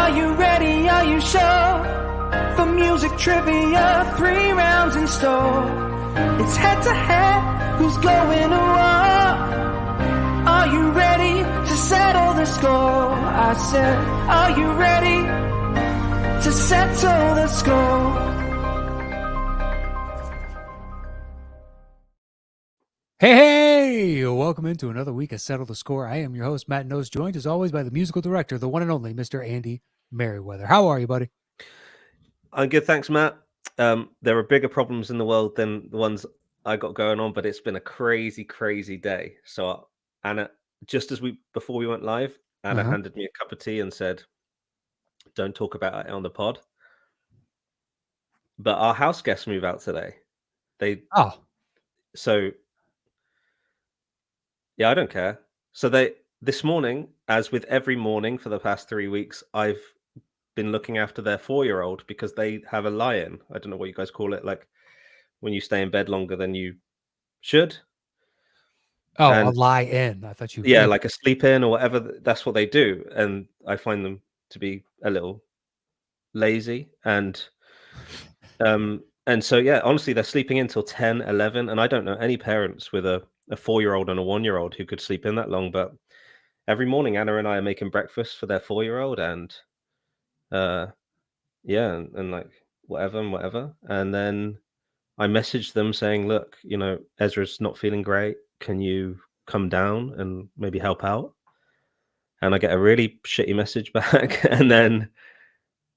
Are you ready? Are you sure? For music trivia, 3 rounds in store. It's head to head, who's going to war? Are you ready to settle the score? I said, are you ready to settle the score? Hey, welcome into another week of Settle the Score. I am your host, Matt Knost, joined as always by the musical director, the one and only Mr. Andy Merryweather. How are you, buddy? I'm good, thanks, Matt. There are bigger problems in the world than the ones I got going on, but it's been a crazy, crazy day. So Anna, just as before we went live, Anna handed me a cup of tea and said, "Don't talk about it on the pod." But our house guests move out today. So yeah, I don't care. So this morning, as with every morning for the past 3 weeks, I've been looking after their 4-year-old because they have a lie-in. I don't know what you guys call it, like when you stay in bed longer than you should. Oh, a lie-in. I thought you. Yeah, like a sleep-in or whatever. That's what they do, and I find them to be a little lazy. And so yeah, honestly, they're sleeping in till 10, 11, and I don't know any parents with a 4-year-old and a 1-year-old who could sleep in that long. But every morning, Anna and I are making breakfast for their 4-year-old, and yeah, and like whatever. And then I messaged them saying, "Look, Ezra's not feeling great. Can you come down and maybe help out?" And I get a really shitty message back, and then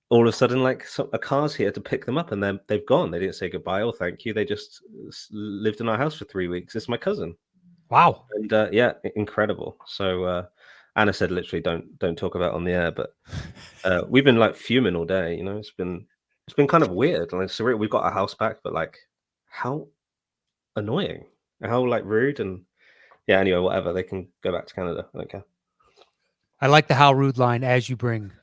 all of a sudden, like, a car's here to pick them up, and then they've gone. They didn't say goodbye or thank you. They just lived in our house for 3 weeks. It's my cousin. Wow. And yeah, incredible. So Anna said, literally, don't talk about it on the air. But we've been like fuming all day. It's been kind of weird. Like, surreal. We've got our house back, but like, how annoying, how like rude. And yeah, anyway, whatever. They can go back to Canada. I don't care. I like the how rude line as you bring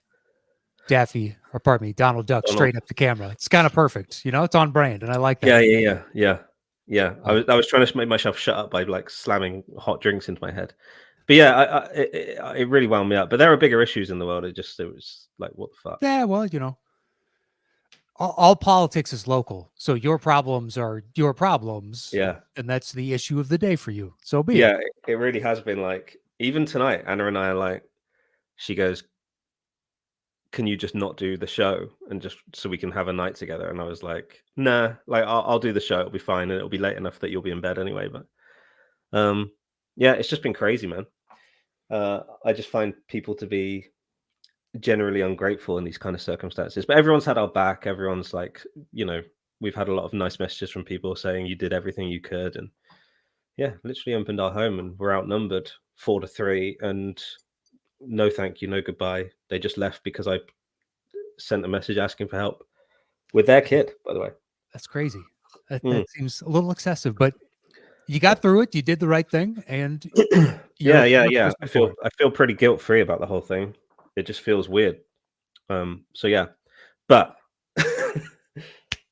Donald Duck straight up the camera. It's kind of perfect. It's on brand, and I like that. Yeah. I was trying to make myself shut up by like slamming hot drinks into my head. But yeah, it really wound me up. But there are bigger issues in the world. It was like, what the fuck? Yeah, well, all politics is local. So your problems are your problems. Yeah. And that's the issue of the day for you. So be it. Yeah, it really has been. Like, even tonight, Anna and I are like, she goes, "Can you just not do the show and just so we can have a night together?" And I was like, "Nah, like I'll do the show. It'll be fine, and it'll be late enough that you'll be in bed anyway." But yeah, it's just been crazy, man. I just find people to be generally ungrateful in these kind of circumstances. But everyone's had our back. Everyone's like, we've had a lot of nice messages from people saying you did everything you could, and yeah, literally opened our home, and we're outnumbered 4-3, and no thank you, no goodbye. They just left because I sent a message asking for help with their kid, by the way. That's crazy. That seems a little excessive, but you got through it. You did the right thing, and yeah. I feel pretty guilt-free about the whole thing. It just feels weird. So yeah, but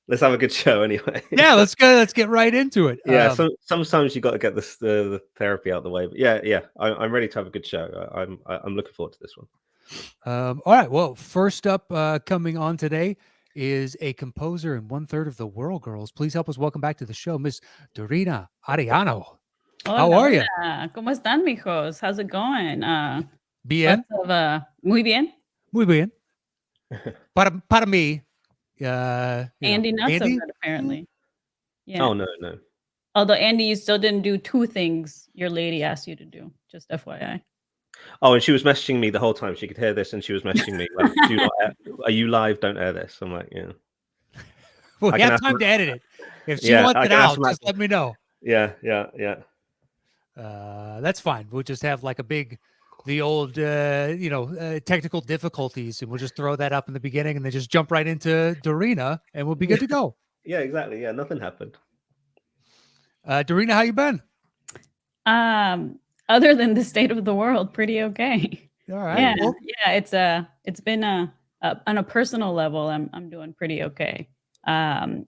let's have a good show anyway. Yeah, let's go. Let's get right into it. Yeah, sometimes you got to get the therapy out of the way. But yeah, I'm ready to have a good show. I'm looking forward to this one. All right. Well, first up, coming on today is a composer and 1/3 of the World Girls. Please help us welcome back to the show, Miss Dorina Arellano. How are you? ¿Cómo están, mijos? How's it going? Bien. Muy bien. Muy bien. Para mí. Andy, not so good, apparently. Yeah. Oh, no. Although, Andy, you still didn't do 2 things your lady asked you to do, just FYI. Oh, and she was messaging me the whole time. She could hear this, and she was messaging me, like, are you live? Don't air this. I'm like, yeah. Well, you have time to edit it. If she wants it out, just let me know. Yeah. That's fine. We'll just have like the old, technical difficulties, and we'll just throw that up in the beginning, and then just jump right into Dorina, and we'll be good to go. Yeah, exactly. Yeah, nothing happened. Dorina, how you been? Other than the state of the world, pretty okay. All right. Yeah. It's been on a personal level. I'm doing pretty okay. I'm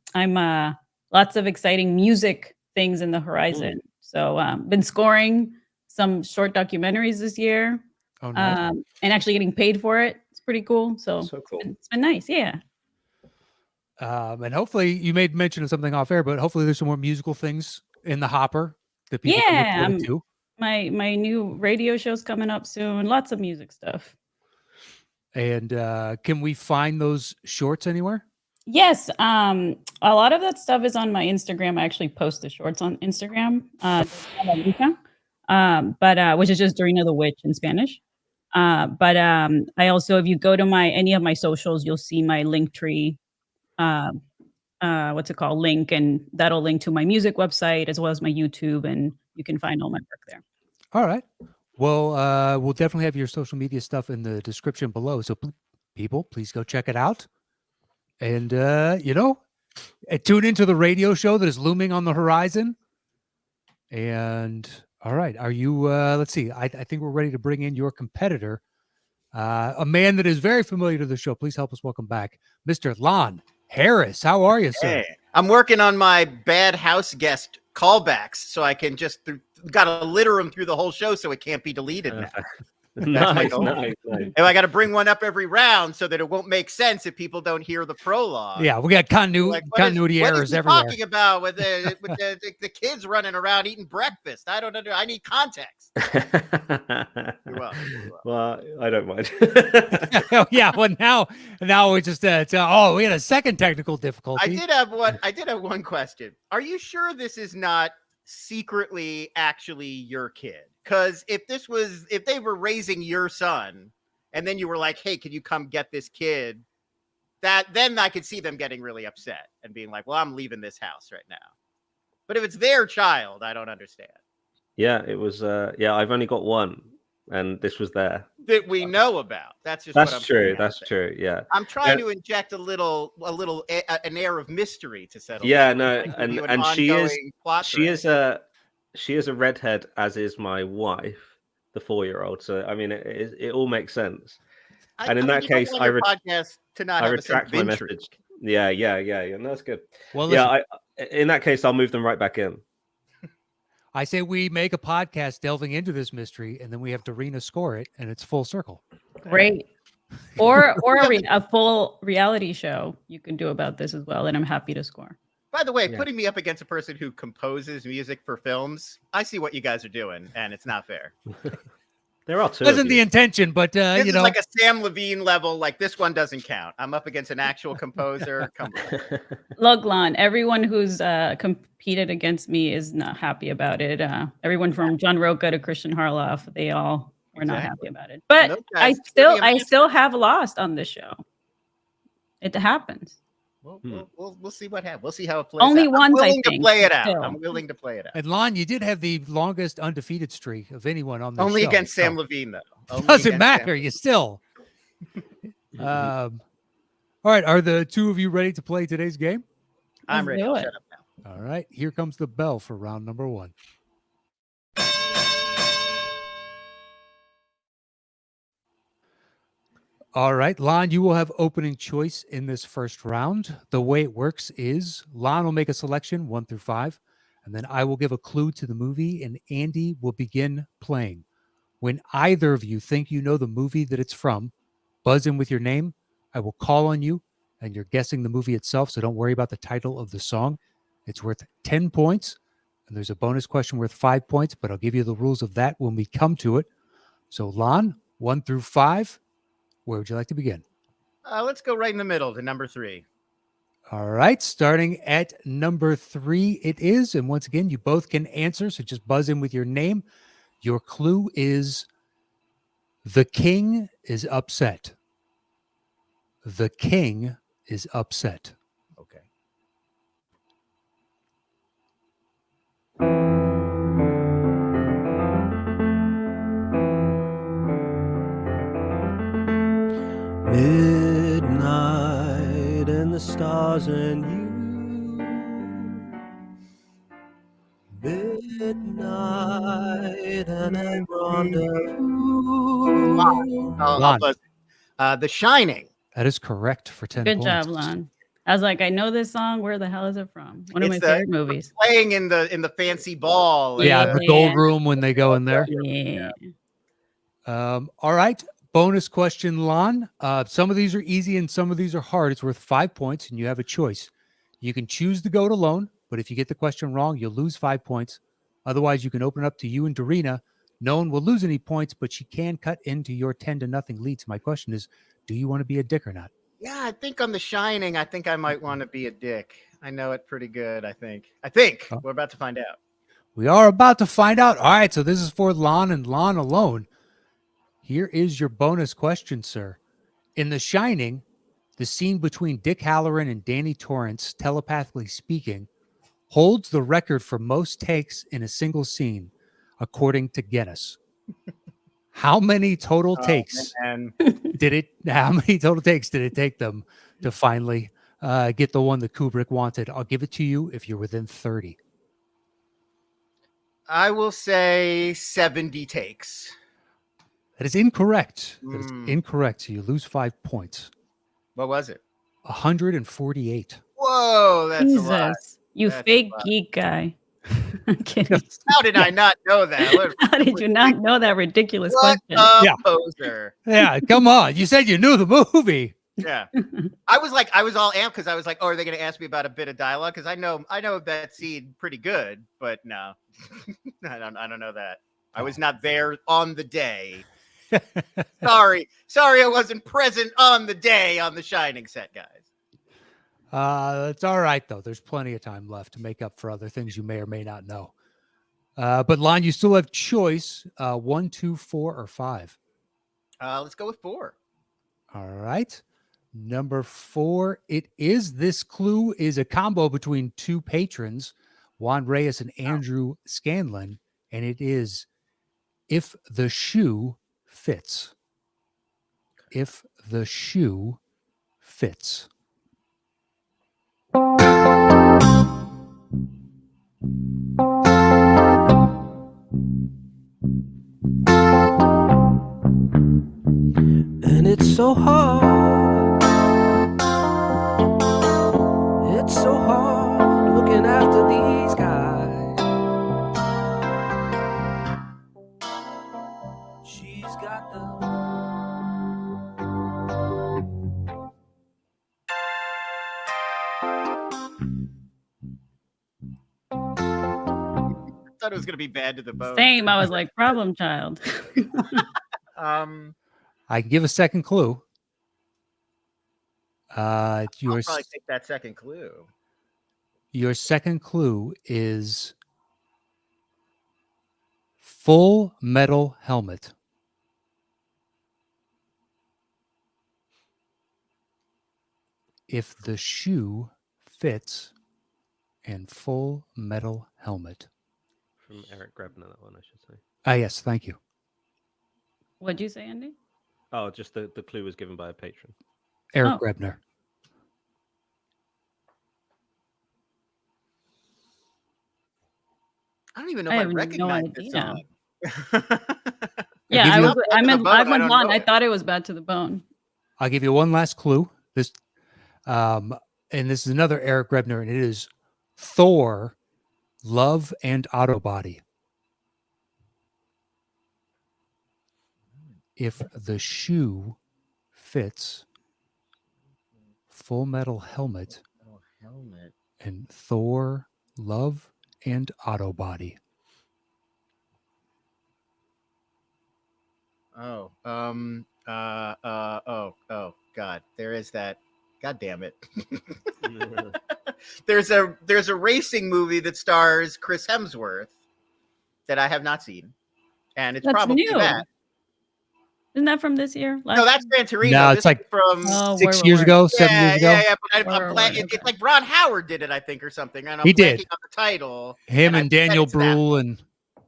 lots of exciting music things in the horizon. So been scoring some short documentaries this year. Oh, nice. And actually getting paid for it. It's pretty cool. So, So cool. it's been nice. Yeah. And hopefully you made mention of something off air, but hopefully there's some more musical things in the hopper that people can look Yeah. forward to. My new radio show's coming up soon. Lots of music stuff. And can we find those shorts anywhere? Yes. A lot of that stuff is on my Instagram. I actually post the shorts on Instagram. But which is just Dorina the Witch in Spanish. But I also, if you go to any of my socials, you'll see my Linktree, what's it called, link, and that'll link to my music website as well as my YouTube, and you can find all my work there. All right. Well, we'll definitely have your social media stuff in the description below. So people, please go check it out. And, tune into the radio show that is looming on the horizon. And all right, are you, let's see, I think we're ready to bring in your competitor, a man that is very familiar to the show. Please help us welcome back Mr. Lon Harris. How are you, sir? Hey, I'm working on my bad house guest callbacks so I can just gotta litter them through the whole show so it can't be deleted now. Nice. And I got to bring one up every round so that it won't make sense if people don't hear the prologue. Yeah, we got continuity errors everywhere. Talking about with the kids running around eating breakfast. I don't know. I need context. You're welcome. Well, I don't mind. Oh, yeah. Well, now we just we had a second technical difficulty. I did have one question. Are you sure this is not secretly actually your kid? Because if they were raising your son and then you were like, hey, can you come get this kid? Then I could see them getting really upset and being like, well, I'm leaving this house right now. But if it's their child, I don't understand. Yeah, it was. I've only got one, and this was there that we know about. That's true. That's true. Yeah, I'm trying to inject an air of mystery to settle. Yeah, no, and she is a redhead, as is my wife, the 4-year-old. So I mean, it all makes sense. And in that case, I retract my message. Yeah. No, that's good. Well, listen, in that case, I'll move them right back in. I say we make a podcast delving into this mystery, and then we have Dorina score it, and it's full circle. Great. Or a full reality show you can do about this as well, and I'm happy to score. By the way, putting me up against a person who composes music for films, I see what you guys are doing, and it's not fair. There are two. Wasn't the intention, but this is like a Sam Levine level. Like this one doesn't count. I'm up against an actual composer. Come on. Look, Lon, everyone who's competed against me is not happy about it. Everyone from John Roca to Christian Harloff, they all were not happy about it. But I still have lost on this show. It happens. We'll see what happens. We'll see how it plays Only out. once, I'm willing I think. to play it out. Still. I'm willing to play it out. And Lon, you did have the longest undefeated streak of anyone on the Only show. against Sam Levine, though. Doesn't matter. You still. All right. Are the two of you ready to play today's game? I'm ready. Let's do Shut it. up now. All right. Here comes the bell for round number 1. All right, Lon, you will have opening choice in this first round. The way it works is Lon will make a selection 1 through 5, and then I will give a clue to the movie, and Andy will begin playing. When either of you think you know the movie that it's from, buzz in with your name. I will call on you, and you're guessing the movie itself, so don't worry about the title of the song. It's worth 10 points, and there's a bonus question worth 5 points, but I'll give you the rules of that when we come to it. So, Lon, 1 through 5. Where would you like to begin? Let's go right in the middle to number 3. All right. Starting at number 3 it is. And once again, you both can answer. So just buzz in with your name. Your clue is the king is upset. The king is upset. Okay. Midnight and the stars and you. Midnight and a rendezvous. The Shining. That is correct for 10 points. Good job, Lon. I was like, I know this song. Where the hell is it from? One of my favorite movies. Playing in the fancy ball. Yeah, the gold room when they go in there. Yeah. All right. Bonus question, Lon. Some of these are easy and some of these are hard. It's worth 5 points, and you have a choice. You can choose to go it alone, but if you get the question wrong, you'll lose 5 points. Otherwise, you can open it up to you and Dorina. No one will lose any points, but she can cut into your 10-0 lead. So my question is, do you want to be a dick or not? Yeah, I think on The Shining, I think I might want to be a dick. I know it pretty good, I think. Oh. We're about to find out. We are about to find out. All right, so this is for Lon and Lon alone. Here is your bonus question, sir. In The Shining, the scene between Dick Halloran and Danny Torrance, telepathically speaking, holds the record for most takes in a single scene, according to Guinness. How many total takes did it take them to finally get the one that Kubrick wanted? I'll give it to you if you're within 30. I will say 70 takes. That is incorrect. That is incorrect. So you lose 5 points. What was it? 148. Whoa, that's Jesus, a lot. you That's fake a lot. geek guy. I'm kidding. How did I not know that? How did you not know that ridiculous What question? a Yeah. poser. Yeah, come on. You said you knew the movie. Yeah. I was all amped because I was like, oh, are they going to ask me about a bit of dialogue? Because I know that scene pretty good, but no, I don't know that. I was not there on the day. Sorry, I wasn't present on the day on the Shining set, guys. It's all right, though. There's plenty of time left to make up for other things you may or may not know. But, Lon, you still have choice 1, 2, 4, or 5. Let's go with 4. All right. Number 4, this clue is a combo between two patrons, Juan Reyes and Andrew Scanlon, and it is if the shoe fits. If the shoe fits. And it's so hard. It's so hard looking after these guys. She's got the I thought it was going to be Bad to the Bone. Same. I was like, problem child. I can give a second clue. I'll probably take that second clue. Your second clue is Full Metal Helmet. If the shoe fits, and Full Metal Helmet. From Eric Grebner, that one, I should say. Yes, thank you. What'd you say, Andy? Oh, just the clue was given by a patron. Eric Grebner. I don't even know if I recognize this song. Yeah, I went Lon. I thought it was Bad to the Bone. I'll give you one last clue. This, and this is another Eric Grebner, and it is Thor, Love and Autobody. If the shoe fits, Full Metal Helmet, and Thor, Love and Autobody. Oh, God, there is that. God damn it. There's a racing movie that stars Chris Hemsworth that I have not seen. And it's probably new. that. Isn't that from this year? No, that's Gran Torino. No, this it's like from 6 years ago, 7 years ago. Yeah, but it's like Ron Howard did it, I think, or something. And I'm He did. on the title. Him and Daniel Bruhl and.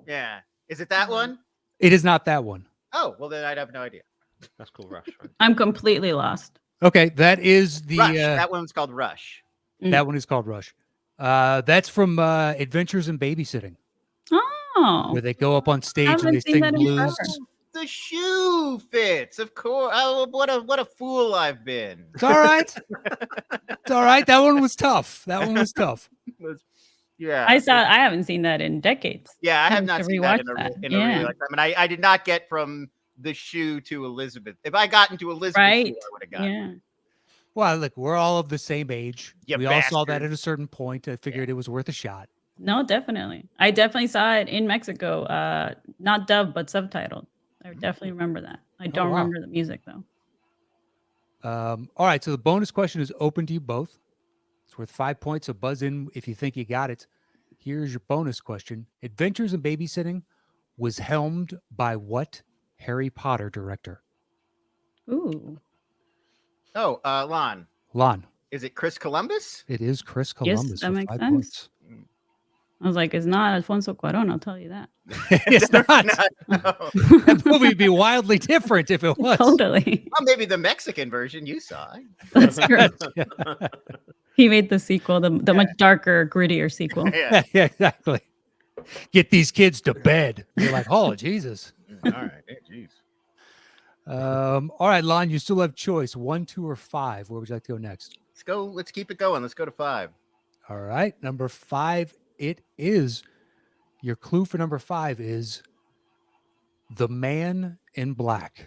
Yeah. Is it that one? It is not that one. Oh, well, then I'd have no idea. That's called Rush, right? I'm completely lost. Okay, that is the. Rush. That one's called Rush. That one is called Rush. That's from Adventures in Babysitting. Oh. Where they go up on stage and they sing blues. The shoe fits, of course. Oh, what a fool I've been. It's all right. It's all right. That one was tough. Yeah, I haven't seen that in decades. Yeah, I have not seen that in a really long time. And I did not get from the shoe to Elizabeth. If I got into Elizabeth's shoe, I would have gotten. Yeah. Well, look, we're all of the same age. You we all saw that bastard. at a certain point. I figured it was worth a shot. No, definitely. I definitely saw it in Mexico. Not dubbed, but subtitled. I definitely remember that. I don't remember the music though. All right. So the bonus question is open to you both. It's worth 5 points. So buzz in if you think you got it. Here's your bonus question. Adventures in Babysitting was helmed by what Harry Potter director? Ooh. Oh, Lon. Lon. Is it Chris Columbus? It is Chris Columbus. Yes, that for makes 5 sense. points. I was like, it's not Alfonso Cuarón, I'll tell you that. It's not. No. That movie would be wildly different if it was. Totally. Well, maybe the Mexican version you saw. That's true. He made the sequel, the much darker, grittier sequel. Yeah. Yeah, exactly. Get these kids to bed. You're like, oh, Jesus. All right. Hey, geez. All right, Lon, you still have choice 1, 2, or 5. Where would you like to go next? Let's go. Let's keep it going. Let's go to 5. All right, number 5. It is. Your clue for number 5 is The Man in Black.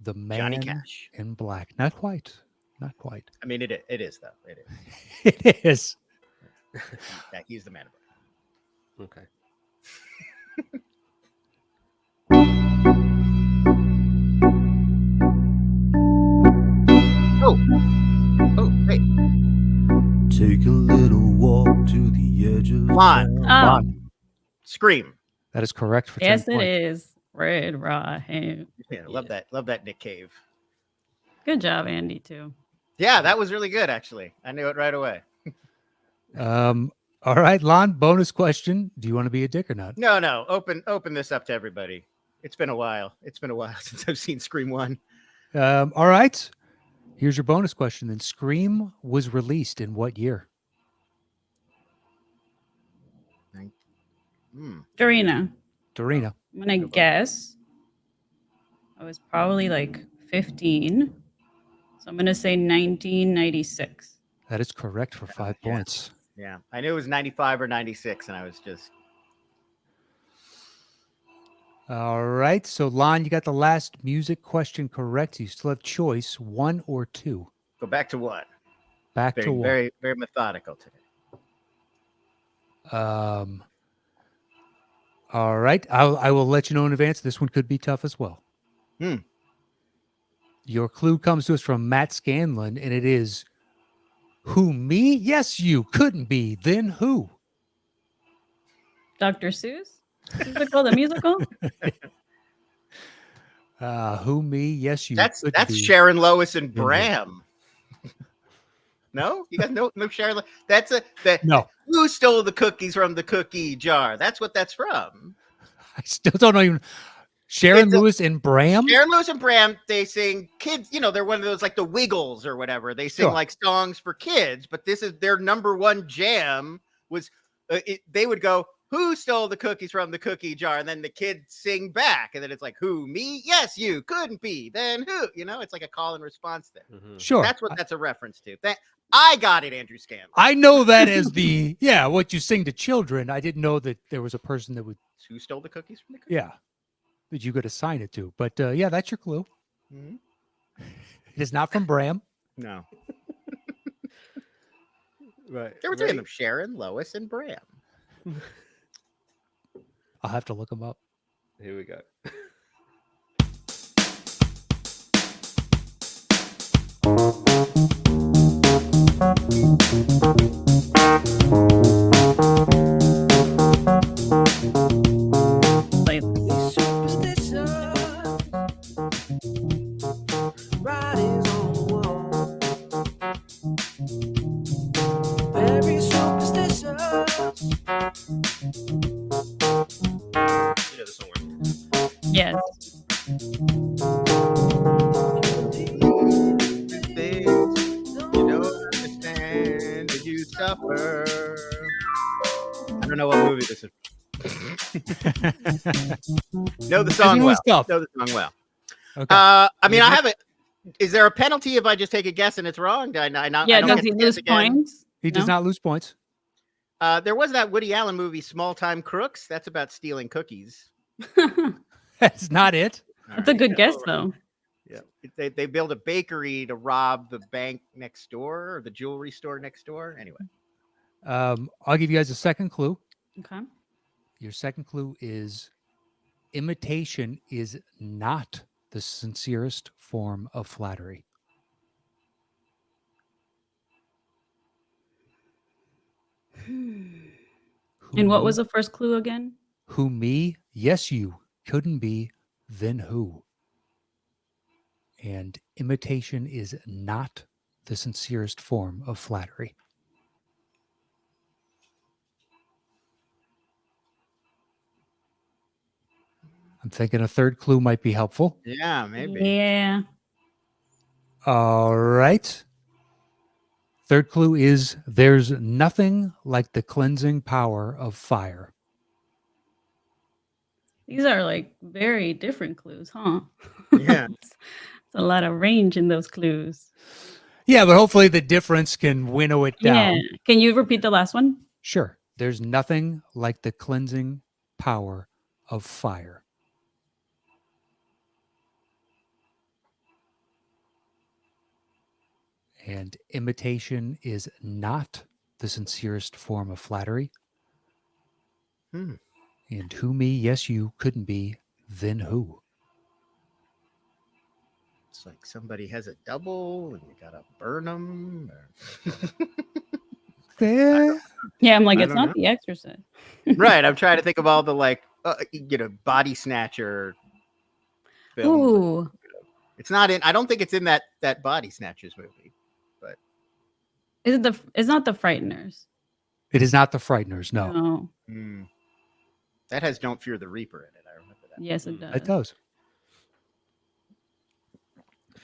The Man Johnny Cash. in Black. Not quite. Not quite. I mean, it is though. It is. It is. Yeah, he's the man. Okay. Oh, hey, Take a little walk to the edge of Lon. Oh, Scream. That is correct for 10 yes, it points. is. Red Rahim. Yeah, love that. Love that Nick Cave. Good job, Andy, too. Yeah, that was really good. Actually, I knew it right away. All right, Lon, bonus question. Do you want to be a dick or not? No. Open this up to everybody. It's been a while. It's been a while since I've seen Scream 1. All right. Here's your bonus question. Then Scream was released in what year? Dorina, Dorina. I'm going to guess I was probably like 15. So I'm going to say 1996. That is correct for 5 yeah. points. Yeah, I knew it was 95 or 96, and I was just. All right. So, Lon, you got the last music question correct. You still have choice 1 or 2. Go back to what? Back Very, to 1. very, very methodical today. All right. I will let you know in advance. This one could be tough as well. Your clue comes to us from Matt Scanlon, and it is who me? Yes, you couldn't be. Then who? Dr. Seuss? Musical, the musical? Who me? Yes, you. That's couldn't be. Sharon, Lois, and Bram. No, you guys know no Sharon. That's No. Who stole the cookies from the cookie jar? That's what that's from. I still don't know even. Sharon Lewis and Bram. Sharon Lewis and Bram. They sing kids. You know, they're one of those like the Wiggles or whatever. They sing like songs for kids. But this is their number one jam. Was they would go, who stole the cookies from the cookie jar? And then the kids sing back. And then it's like, who, me? Yes, you. Couldn't be. Then who? You know, it's like a call and response thing. Mm-hmm. Sure. That's what that's a reference to. That I got it, Andrew Scanlon. I know that as the, what you sing to children. I didn't know that there was a person that would. Who stole the cookies from the cookie? Yeah. That you could assign it to. But that's your clue. Mm-hmm. It is not from Bram. No. Right. There were three of them: Sharon, Lois, and Bram. I'll have to look them up. Here we go. Yes. You don't understand that you suffer. I don't know what movie this is. Know the song well. Know the song well. Okay. I mean, I haven't. Is there a penalty if I just take a guess and it's wrong? Do I not? Yeah, I don't does get he to guess lose again? points? He does not lose points. There was that Woody Allen movie, Small Time Crooks. That's about stealing cookies. That's not it. That's a good guess, though. Yeah, they build a bakery to rob the bank next door or the jewelry store next door. Anyway, I'll give you guys a second clue. Okay. Your second clue is imitation is not the sincerest form of flattery. And what was the first clue again? Who me? Yes, you. Couldn't be. Then who? And imitation is not the sincerest form of flattery. I'm thinking a third clue might be helpful. yeah, maybe. Yeah. All right. Third clue is there's nothing like the cleansing power of fire. These are like very different clues, huh? Yeah. It's a lot of range in those clues. Yeah, but hopefully the difference can winnow it down. Yeah. Can you repeat the last one? Sure. There's nothing like the cleansing power of fire. And imitation is not the sincerest form of flattery. And who me, yes, you couldn't be, then who? It's like somebody has a double and you gotta burn them. Yeah, I'm like, I it's don't not know. The Exorcist. Right. I'm trying to think of all the like, body snatcher films. Ooh. It's not in. I don't think it's in that Body Snatchers movie. But It's not The Frighteners. It is not the Frighteners, no. That has Don't Fear the Reaper in it. I remember that. Yes, it does. It does.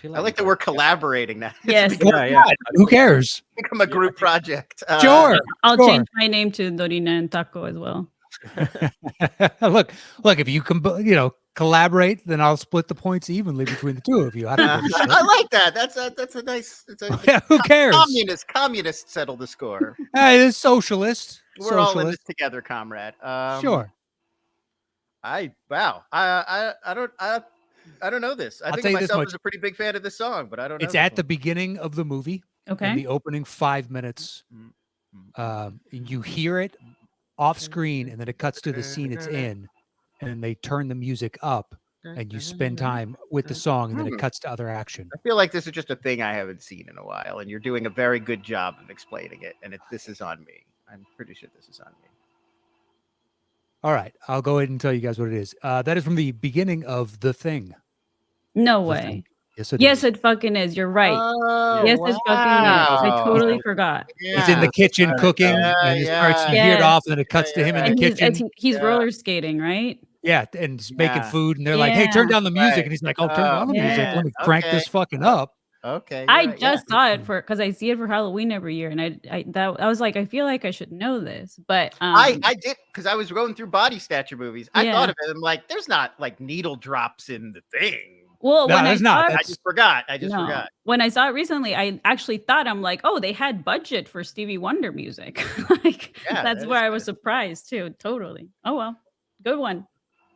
I like that we're collaborating now. Yes. Yeah. Who cares? Become a group project. Sure. I'll sure. change my name to Dorina and Taco as well. look, if you can, collaborate, then I'll split the points evenly between the two of you. I don't give a shit. I like that. That's a nice. Yeah, who cares? Communists settle the score. It's socialist. We're all in this together, comrade. Sure. I don't know this. I I'll think tell of you this myself much. as a pretty big fan of this song, but I don't know. It's at the beginning of the movie. In Okay. the opening 5 minutes. You hear it off screen, and then it cuts to the scene it's in, and then they turn the music up, and you spend time with the song, and then it cuts to other action. I feel like this is just a thing I haven't seen in a while, and you're doing a very good job of explaining it. And this is on me. I'm pretty sure this is on me. All right, I'll go ahead and tell you guys what it is. That is from the beginning of The Thing. No The way. Thing. Yes, it Yes, is. it fucking is. You're right. Oh, Yes, it fucking is. I totally forgot. It's in the kitchen cooking, and it starts. You hear it off, and then it cuts to him in the And kitchen. he's roller skating, right? Yeah, and he's making Yeah. food, and they're like, "Hey, turn Yeah. down the music," Right. and he's like, "Oh, turn down the music. Yeah. Let me crank this fucking up." Okay. I right, just saw it because I see it for Halloween every year, and I was like, I feel like I should know this, but I did because I was going through Body Snatcher movies. I Yeah. thought of it. I'm like, there's not like needle drops in the Thing. well, No, when I there's saw not. it, I just forgot. I just no. forgot. When I saw it recently, I actually thought, I'm like, oh, they had budget for Stevie Wonder music. Like Yeah, that's that where is I was good. surprised too. Totally. Oh well, good one.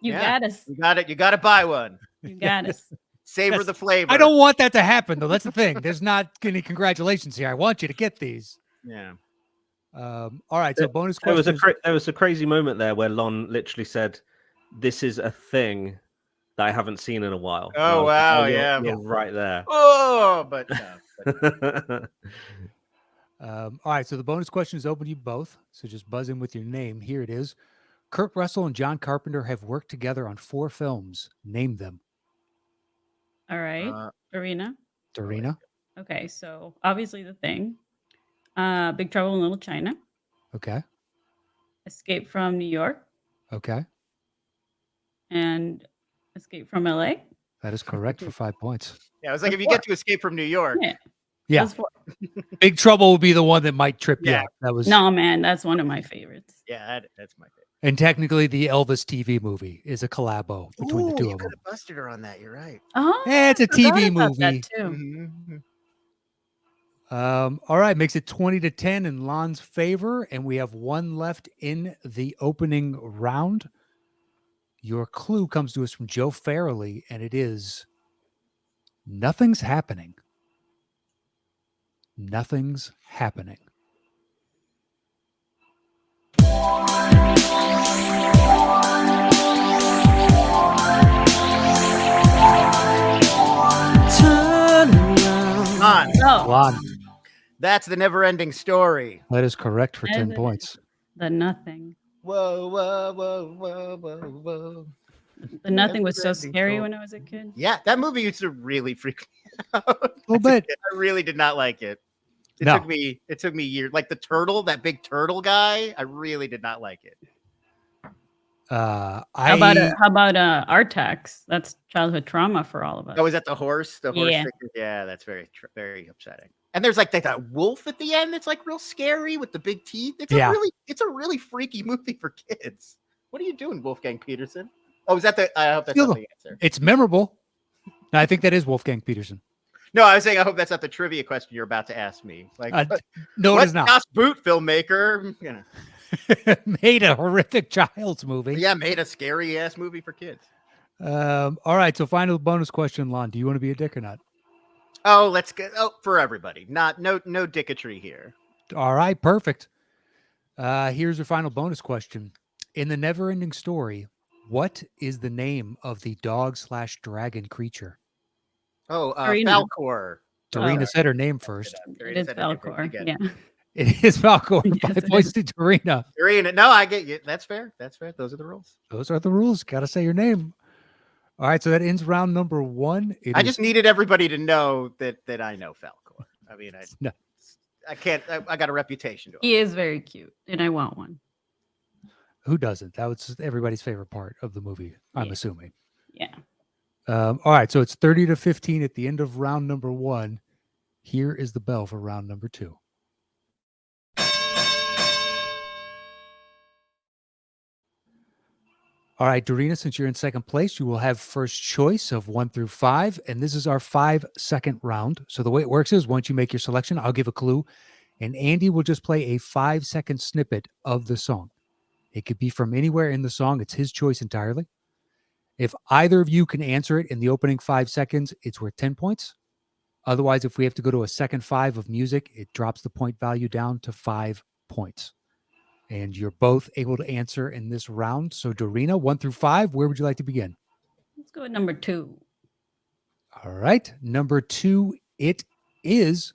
You Yeah. got us. You got it. You got to buy one. You got us. Savor the flavor. I don't want that to happen, though. That's the thing. There's not any congratulations here. I want you to get these. Yeah. All right. So bonus There question. was a crazy moment there where Lon literally said, "This is a thing that I haven't seen in a while." And I Oh was like, wow. you're Yeah. right there. Oh, but no. All right. So the bonus question is open to you both. So just buzz in with your name. Here it is. Kurt Russell and John Carpenter have worked together on 4 films. Name them. All right, Dorina. Dorina. Okay, so obviously The Thing, Big Trouble in Little China, Okay. Escape from New York, Okay. and Escape from LA. That is correct for 5 points. Yeah, I was like, if you get to Escape from New York, Yeah. Yeah. Those 4. Big Trouble will be the one that might trip you Yeah. up. That was No, man, that's one of my favorites. yeah, that's my favorite. And technically the Elvis TV movie is a collabo between the two you of could them. have busted her on that. You're right. Oh, Yeah, it's a I forgot TV about that movie. too. Mhm. All right, makes it 20-10 in Lon's favor, and we have one left in the opening round. Your clue comes to us from Joe Farrelly, and it is nothing's happening. Nothing's happening. Turn around. On. Oh, Lon, That's the never-ending story. that is correct for 10 Never- points. the nothing. Whoa, whoa, whoa, whoa, whoa, whoa. The nothing was so Never-ending scary story. when I was a kid. Yeah, that movie used to really freak me out. A little bit. I really did not like it. It No. took me years. Like the turtle, that big turtle guy, I really did not like it. How about Artax? That's childhood trauma for all of us. Oh, is that the horse? The horse. Yeah. Figure? Yeah, that's very upsetting. And there's like that wolf at the end that's like real scary with the big teeth. It's a really freaky movie for kids. What are you doing, Wolfgang Peterson? Oh, is that the? I hope that's not the answer. It's memorable. I think that is Wolfgang Peterson. No, I was saying I hope that's not the trivia question you're about to ask me. Like, No, it is not. Das Boot filmmaker, you know. Made a horrific child's movie. Yeah, made a scary ass movie for kids. All right. So, final bonus question, Lon. Do you want to be a dick or not? Oh, let's get for everybody. No dicketry here. All right. Perfect. Here's your final bonus question. In the never-ending story, what is the name of the dog/dragon creature? Oh, Dorina. Falcor. Dorina said her name first. It is Falcor. Yeah. It is Falcor. Yes, 5 it points to Dorina. Dorina. No, I get you. That's fair. That's fair. Those are the rules. Those are the rules. Got to say your name. All right. So that ends round number 1. I just needed everybody to know that I know Falcor. I mean, No. I can't. I got a reputation to him. He is very cute, and I want one. Who doesn't? That was everybody's favorite part of the movie, I'm Yeah. assuming. Yeah. All right. So it's 30-15 at the end of round number 1. Here is the bell for round number 2. All right, Dorina, since you're in second place, you will have first choice of 1 through 5, and this is our 5-second round. So the way it works is once you make your selection, I'll give a clue, and Andy will just play a 5-second snippet of the song. It could be from anywhere in the song. It's his choice entirely. If either of you can answer it in the opening 5 seconds, it's worth 10 points. Otherwise, if we have to go to a second 5 of music, it drops the point value down to 5 points. And you're both able to answer in this round. So, Dorina, 1 through 5, where would you like to begin? Let's go with number 2. All right. Number 2, it is.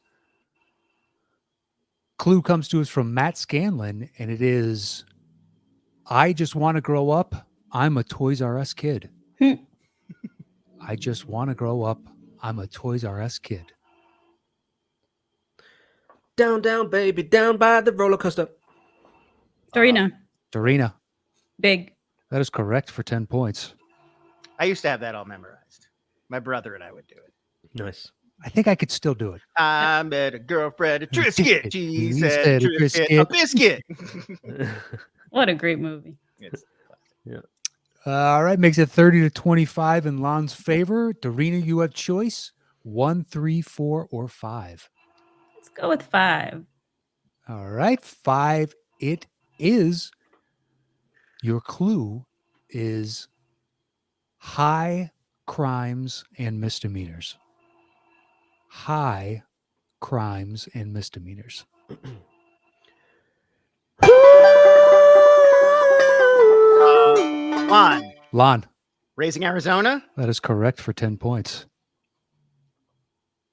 Clue comes to us from Matt Scanlon, and it is, I just want to grow up. I'm a Toys R Us kid. I just want to grow up. I'm a Toys R Us kid. Down, down, baby, down by the roller coaster. Dorina. Dorina, Big. that is correct for 10 points. I used to have that all memorized. My brother and I would do it. Nice. I think I could still do it. I met a girlfriend, a Trisket. She He said, said a Trisket, a biscuit. What a great movie. It's classic. All right. Makes it 30-25 in Lon's favor. Dorina, you have choice 1, 3, 4, or 5. Let's go with 5. All right. 5 it is. Your clue is high crimes and misdemeanors. High crimes and misdemeanors. Lon, Raising Arizona. that is correct for 10 points.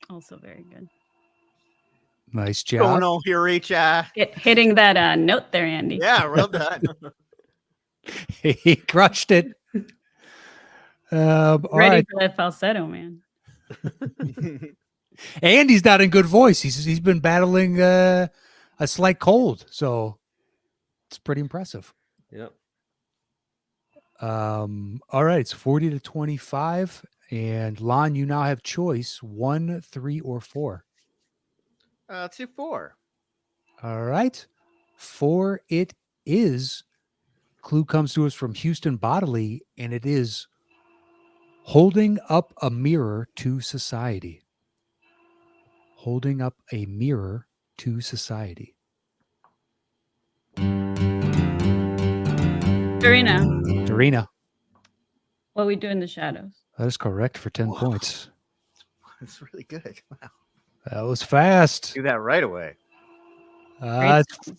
Also very good. Nice Going job. on here, Hitting that note there, Andy. Yeah, well done. He crushed it. All Ready right. for that falsetto, man. Andy's not in good voice. He's been battling a slight cold, so it's pretty impressive. Yep. All right, it's 40-25, and Lon, you now have choice 1, 3, or 4. Let's do 4. All right, 4 it is. Clue comes to us from Houston Bodily, and it is holding up a mirror to society. Holding up a mirror to society. Dorina. Dorina, What We Do in the Shadows. That is correct for 10 points. That's really good. Wow. That was fast. Do that right away. It's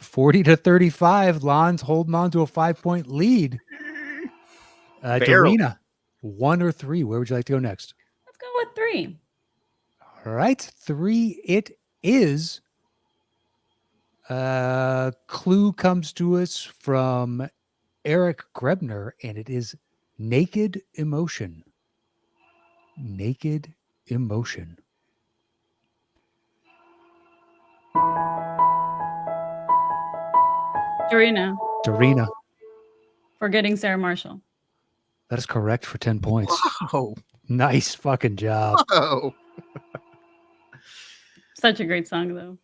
40-35. Lon's holding on to a 5-point lead. Barely. Dorina, 1 or 3. Where would you like to go next? Let's go with 3. All right, 3 it is. Clue comes to us from Eric Grebner, and it is Naked Emotion. Naked Emotion. Dorina. Forgetting Sarah Marshall. That is correct for 10 points. Whoa. Nice fucking job. Whoa. Such a great song, though.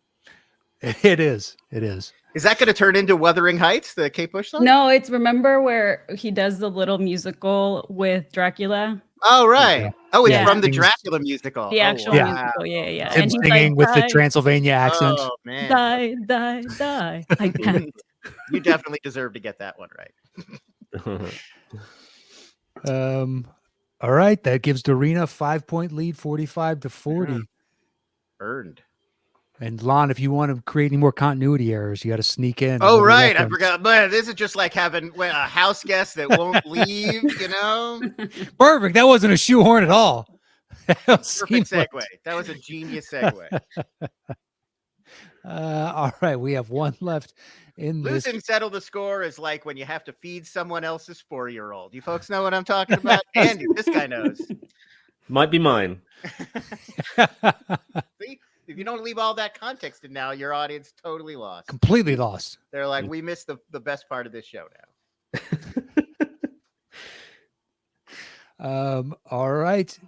It is. It is. Is that going to turn into Wuthering Heights, the Kate Bush song? No, it's remember where he does the little musical with Dracula? Oh, right. Yeah. Oh, it's Yeah. from the Dracula musical. The actual wow. musical, yeah. Him And he's singing like, with the Transylvania accent. Oh, man. Die. I can't. You definitely deserve to get that one right. All right, that gives Dorina a 5-point lead, 45-40. Earned. And Lon, if you want to create any more continuity errors, you got to sneak in. Oh, right. I forgot. Man, this is just like having a house guest that won't leave, Perfect. That wasn't a shoehorn at all. Perfect segue. That was a genius segue. All right, we have one left in this. Lose and settle the score is like when you have to feed someone else's 4-year-old. You folks know what I'm talking about? Andy, this guy knows. Might be mine. See? If you don't leave all that context in now, your audience totally lost. Completely lost. They're like, we missed the best part of this show now. All right.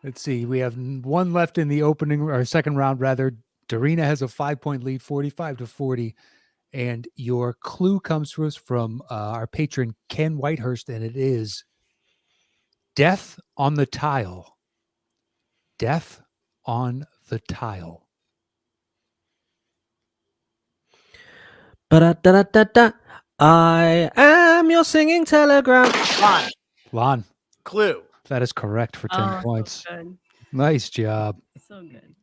Let's see. We have one left in the opening or second round, rather. Dorina has a 5-point lead, 45-40. And your clue comes to us from our patron, Ken Whitehurst, and it is Death on the Tile. Death on the Tile. Ba-da-da-da-da-da. I am your singing telegram. Lon. Clue. That is correct for 10 points. So good. Nice job. So good.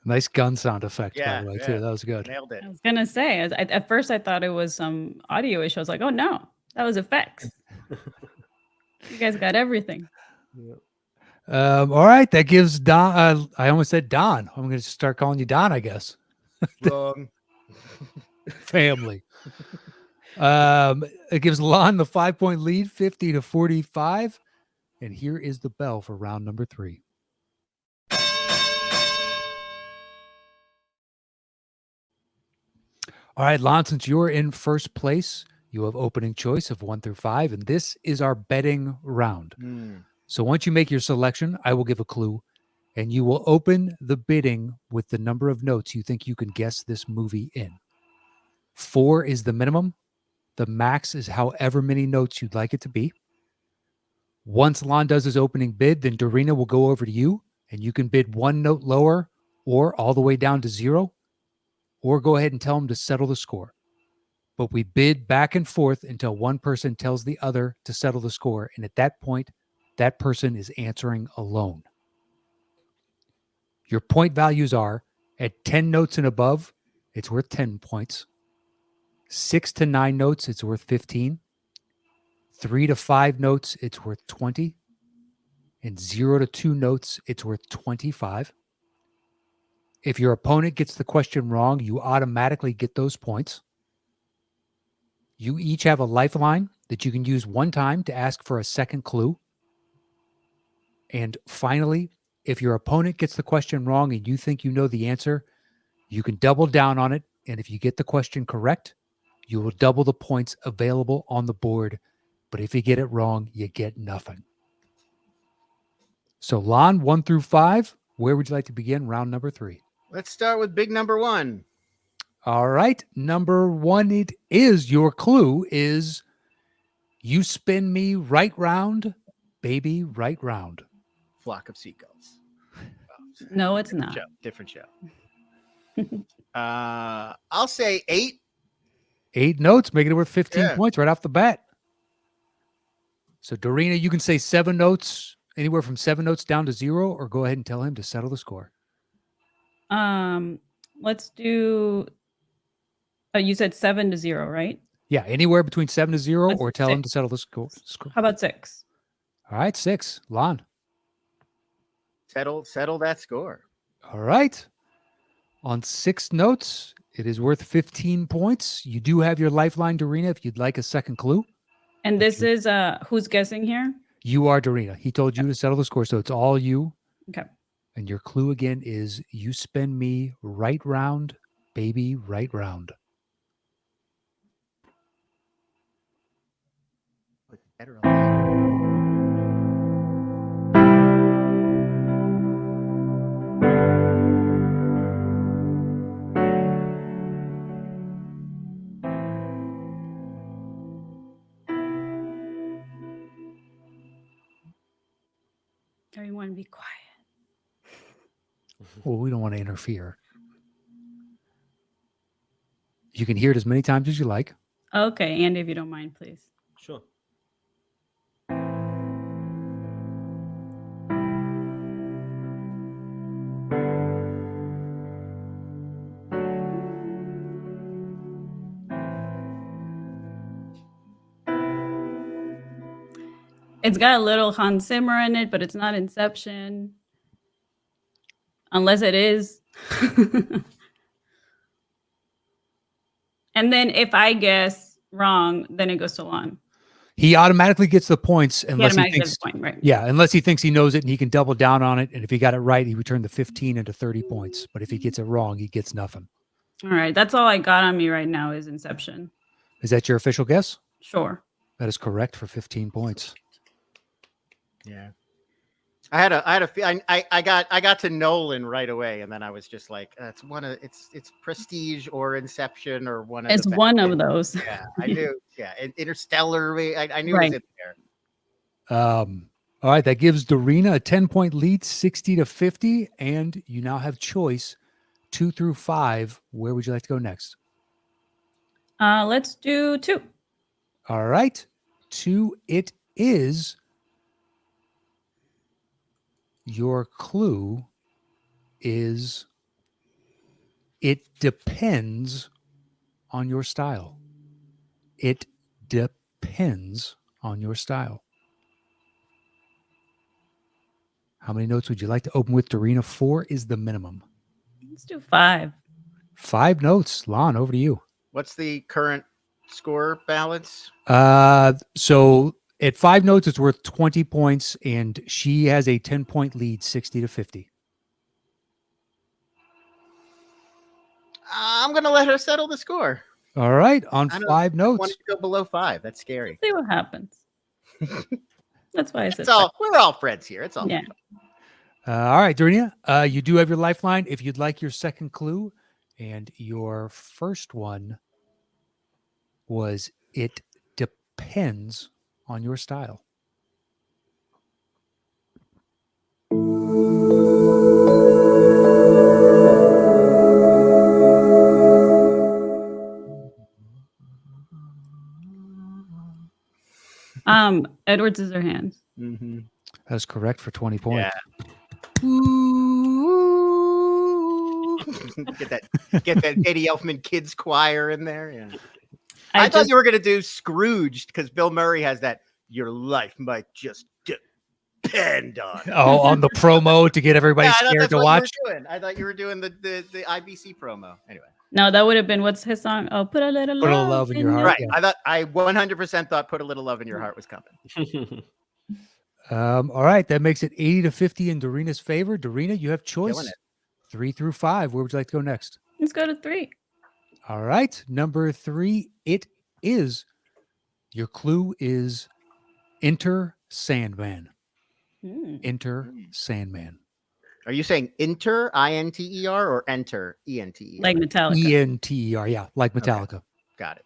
Nice gun sound effect, by Yeah, the way, yeah. too. That was good. Nailed it. I was going to say, at first I thought it was some audio issue. I was like, oh no, that was effects. You guys got everything. All right. That gives Don, I almost said Don. I'm going to start calling you Don, I guess. Wrong. Family. It gives Lon the 5-point lead, 50-45. And here is the bell for round number 3. All right, Lon, since you're in first place, you have opening choice of 1 through 5, and this is our betting round. So once you make your selection, I will give a clue, and you will open the bidding with the number of notes you think you can guess this movie in. 4 is the minimum. The max is however many notes you'd like it to be. Once Lon does his opening bid, then Dorina will go over to you, and you can bid 1 note lower or all the way down to 0, or go ahead and tell him to settle the score. But we bid back and forth until one person tells the other to settle the score, and at that point, that person is answering alone. Your point values are at 10 notes and above, it's worth 10 points. 6 to 9 notes, it's worth 15. 3 to 5 notes, it's worth 20. And 0 to 2 notes, it's worth 25. If your opponent gets the question wrong, you automatically get those points. You each have a lifeline that you can use one time to ask for a second clue. And finally, if your opponent gets the question wrong and you think you know the answer, you can double down on it. And if you get the question correct, you will double the points available on the board. But if you get it wrong, you get nothing. So Lon, 1 through 5, where would you like to begin round number 3? Let's start with big number 1. All right. Number 1, it is, your clue is you spin me right round, baby, right round. Flock of Seagulls. No, it's not. Different show. I'll say 8 8 notes, making it worth 15 Yeah. points right off the bat. So, Dorina, you can say 7 notes, anywhere from 7 notes down to 0, or go ahead and tell him to settle the score. Let's do. Oh, you said 7 to 0, right? Yeah, anywhere between 7 to 0, Let's or do tell him 6. to settle the score. How about 6? All right, 6. Lon. Settle that score. All right. On 6 notes, it is worth 15 points. You do have your lifeline, Dorina, if you'd like a second clue. And this is who's guessing here? You are Dorina. He told you to settle the score, so it's all you. Okay. And your clue again is you spin me right round, baby, right round. Better on Everyone be quiet. Well, we don't want to interfere. You can hear it as many times as you like. Okay, Andy, if you don't mind, please. Sure. It's got a little Hans Zimmer in it, but it's not Inception. Unless it is. And then if I guess wrong, then it goes to Lon. He automatically gets the points unless he automatically thinks, gets the point, right. yeah, unless he thinks he knows it and he can double down on it. And if he got it right, he would turn the 15 into 30 points. But if he gets it wrong, he gets nothing. All right. That's all I got on me right now is Inception. Is that your official guess? Sure. That is correct for 15 points. Yeah. I got to Nolan right away, and then I was just like, it's Prestige or Inception or one of It's the one of those. Yeah, I knew. Yeah, Interstellar. I knew Right. it was in there. All right. That gives Dorina a 10-point lead, 60 to 50. And you now have choice 2 through 5. Where would you like to go next? Let's do 2. All right. 2 it is. Your clue is it depends on your style. It depends on your style. How many notes would you like to open with, Dorina? 4 is the minimum. Let's do 5. 5 notes. Lon, over to you. What's the current score balance? So at 5 notes, it's worth 20 points, and she has a 10-point lead, 60 to 50. I'm gonna let her settle the score. All right, on I don't 5 want notes. it to go below 5. That's scary. See what happens. That's why I said We're all friends here. It's all. Yeah. All right, Dorina, you do have your lifeline if you'd like your second clue. And your first one was it depends on your style. Edward Scissorhands. Mm-hmm. That's correct for 20 points. get that Eddie Elfman Kids Choir in there. Yeah. I thought just- you were gonna do Scrooged because Bill Murray has that. Your life might just depend on it. Oh, on the promo to get everybody I thought scared that's to what watch. you were doing. I thought you were doing the IBC promo. Anyway, No, that would have been what's his song? Oh, put a little love in your heart. right? Yeah. I 100% thought "Put a Little Love in Your Heart" was coming. All right, that makes it 80 to 50 in Dorina's favor. Dorina, you have Killing choice it. 3 through 5. Where would you like to go next? Let's go to 3. All right, number 3, it is. Your clue is enter Sandman. Enter Sandman. Are you saying Inter INTER or Enter ENTER? Like Metallica. ENTER, yeah, like Metallica. Got it.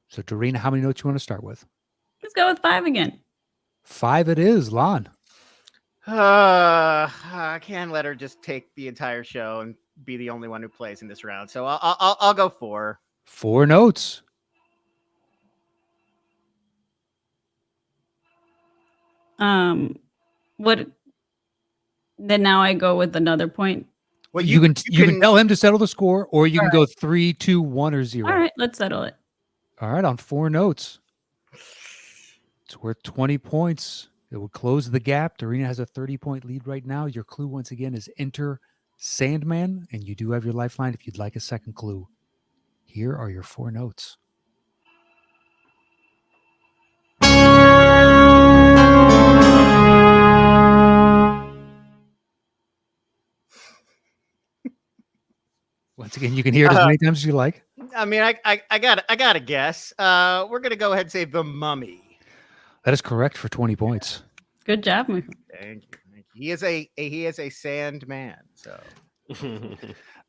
So, Dorina, how many notes you want to start with? Let's go with 5 again. 5 it is. Lon. I can't let her just take the entire show and be the only one who plays in this round. So I'll go 4. 4 notes. What? Then now I go with another point. Well, you can tell him to settle the score, or you can go 3, 2, 1, or 0. All right, let's settle it. All right, on 4 notes. It's worth 20 points. It would close the gap. Dorina has a 30-point lead right now. Your clue, once again, is enter Sandman, and you do have your lifeline if you'd like a second clue. Here are your 4 notes. Once again, you can hear it as many times as you like. I mean, I got to guess. We're gonna go ahead and say The Mummy. That is correct for 20 points. Good job, Michael. Thank you. He is a Sandman. So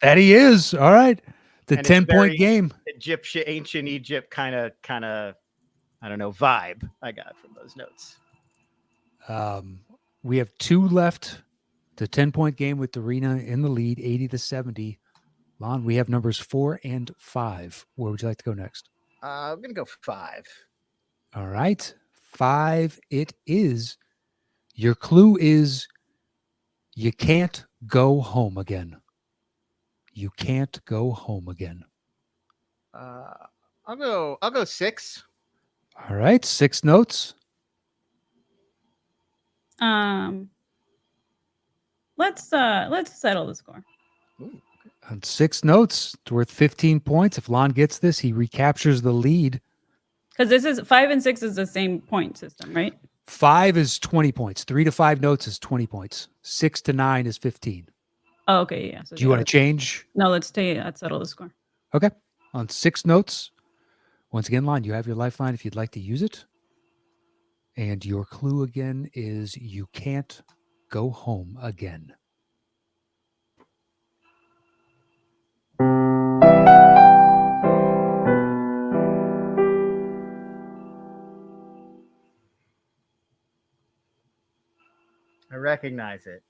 that he is. All right, the 10-point game. Egyptian, ancient Egypt kind of I don't know vibe I got from those notes. We have 2 left. The 10-point game with Dorina in the lead, 80-70. Lon, we have numbers 4 and 5. Where would you like to go next? I'm gonna go 5. All right, 5 it is. Your clue is you can't go home again. You can't go home again. I'll go 6. All right, 6 notes. Let's settle the score. Ooh. On 6 notes, it's worth 15 points. If Lon gets this, he recaptures the lead. Because this is 5 and 6 is the same point system, right? 5 is 20 points. 3 to 5 notes is 20 points. 6 to 9 is 15. Oh, okay, yeah. So Do you want to change? No, let's settle the score. Okay. On 6 notes, once again, Lon, you have your lifeline if you'd like to use it. And your clue again is you can't go home again. I recognize it.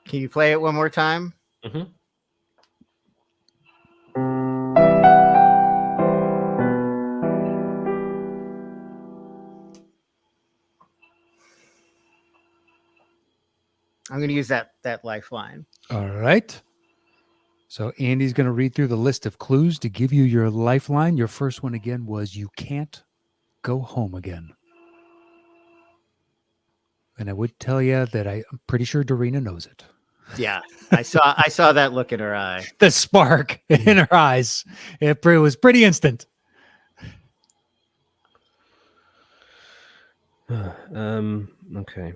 Can you play it one more time? Mm-hmm. I'm going to use that lifeline. All right. So Andy's going to read through the list of clues to give you your lifeline. Your first one again was you can't go home again. And I would tell you that I'm pretty sure Dorina knows it. Yeah, I saw that look in her eye. The spark in her eyes. It was pretty instant. Okay.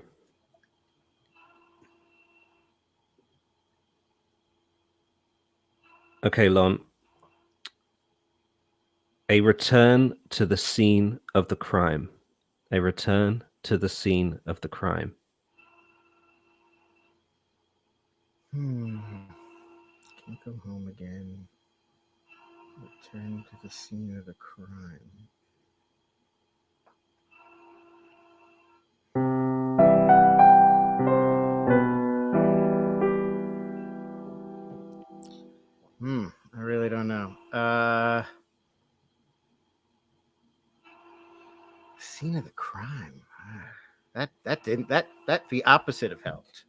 Okay, Lon. A return to the scene of the crime. A return to the scene of the crime. Can't go home again. Return to the scene of the crime. I really don't know. Scene of the crime. That the opposite of helped.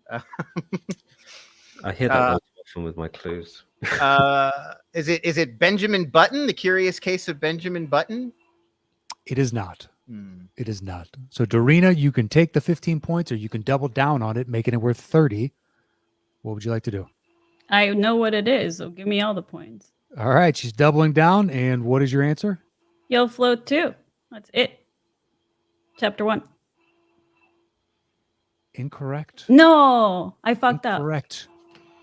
I hear that often with my clues. Is it Benjamin Button? The Curious Case of Benjamin Button? It is not. It is not. So Dorina, you can take the 15 points or you can double down on it, making it worth 30. What would you like to do? I know what it is, so give me all the points. All right, she's doubling down. And what is your answer? You'll float 2. That's it. Chapter 1. Incorrect. No, I fucked up. Correct.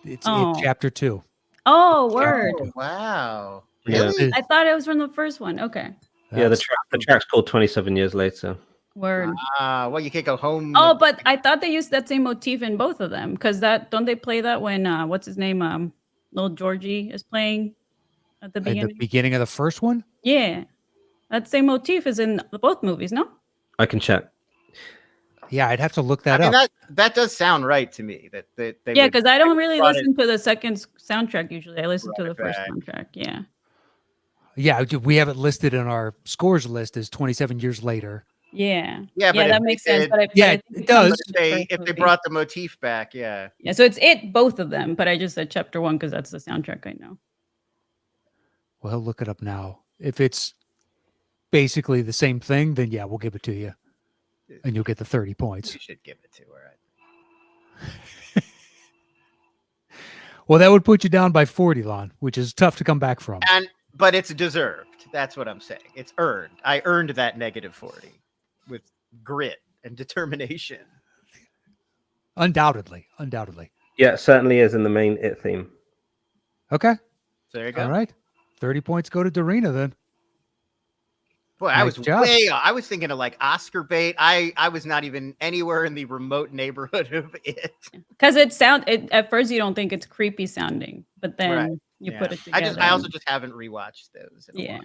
It's in chapter 2. Oh, word. Oh, wow. Really? I thought it was from the first one. Okay. Yeah, the track's called 27 Years Later. Word. Well, you can't go home. Oh, but I thought they used that same motif in both of them because don't they play that when what's his name? Little Georgie is playing at the beginning. At the beginning of the first one? Yeah. That same motif is in both movies, no? I can check. Yeah, I'd have to look that up. That does sound right to me. That they yeah, because I don't really listen to the second soundtrack usually. I listen to the first soundtrack. Yeah. Yeah, we have it listed in our scores list as 27 years later. Yeah. Yeah, but that makes sense. But it does. If they brought the motif back, yeah. Yeah, so it's both of them, but I just said chapter 1 because that's the soundtrack I know. Well, look it up now. If it's basically the same thing, then yeah, we'll give it to you. And you'll get the 30 points. You should give it to her. Well, that would put you down by 40, Lon, which is tough to come back from. But it's deserved. That's what I'm saying. It's earned. I earned that negative 40 with grit and determination. Undoubtedly. Yeah, it certainly is in the main It theme. Okay. So there you go. All right. 30 points go to Dorina then. Boy, I was thinking of like Oscar bait. I was not even anywhere in the remote neighborhood of it. Because at first you don't think it's creepy sounding, but then you put it together. I also just haven't rewatched those. Yeah.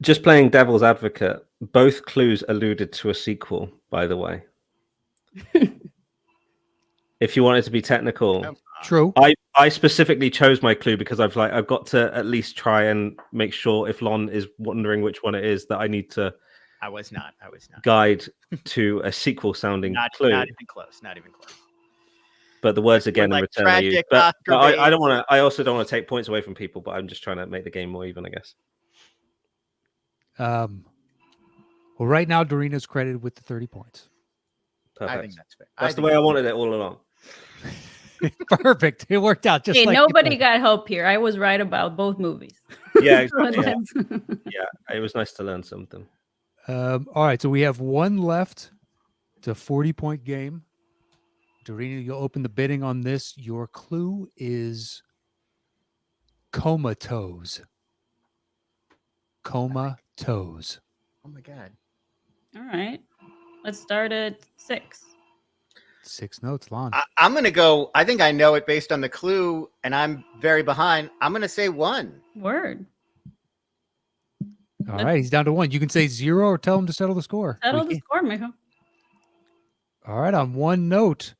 Just playing devil's advocate, both clues alluded to a sequel, by the way. If you wanted to be technical. True. I specifically chose my clue because I've got to at least try and make sure if Lon is wondering which one it is that I need to. I was not guide to a sequel sounding clue. Not even close. But the words again in return are used. But I don't want to. I also don't want to take points away from people. But I'm just trying to make the game more even, I guess. Well, right now Dorina's credited with the 30 points. Perfect. I think that's fair. That's the way I wanted it all along. Perfect. It worked out just like nobody got help here. I was right about both movies. Yeah, exactly. Yeah, it was nice to learn something. All right, so we have one left. It's a 40-point game. Dorina, you'll open the bidding on this. Your clue is comatose. Comatose. Oh my god. All right. Let's start at 6. 6 notes, Lon. I'm going to go. I think I know it based on the clue, and I'm very behind. I'm going to say 1. Word. All right, he's down to 1. You can say 0 or tell him to settle the score. Settle the score, Mijo. All right, on 1 note,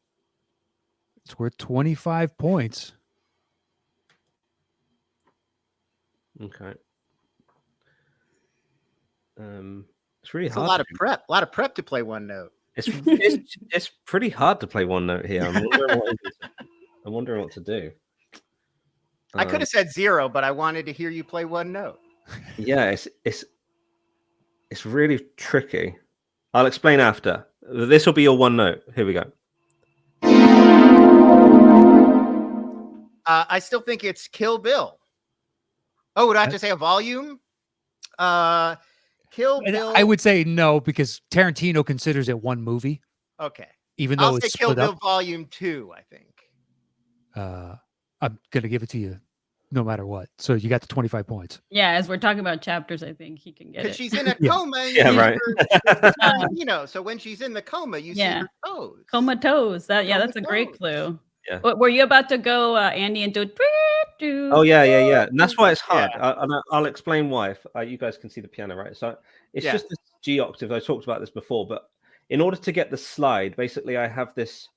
it's worth 25 points. Okay. It's really hard. A lot of prep to play 1 note. It's pretty hard to play 1 note here. I'm wondering what to do. I could have said 0, but I wanted to hear you play 1 note. Yeah, it's really tricky. I'll explain after. This will be your 1 note. Here we go. I still think it's Kill Bill. Oh, would I have to say a volume? Kill Bill. I would say no because Tarantino considers it 1 movie. Okay. Even though it's Kill split Bill up. Volume 2, I think. I'm gonna give it to you no matter what. So you got the 25 points. Yeah, as we're talking about chapters, I think he can get it. Because she's in a coma. Yeah, right. So when she's in the coma, you see her toes. Comatose. That's a great clue. Yeah. Were you about to go, Andy, and do? Oh yeah. And that's why it's hard. Yeah. I'll explain why. You guys can see the piano, right? So it's just this G octave. I talked about this before, but in order to get the slide, basically, I have this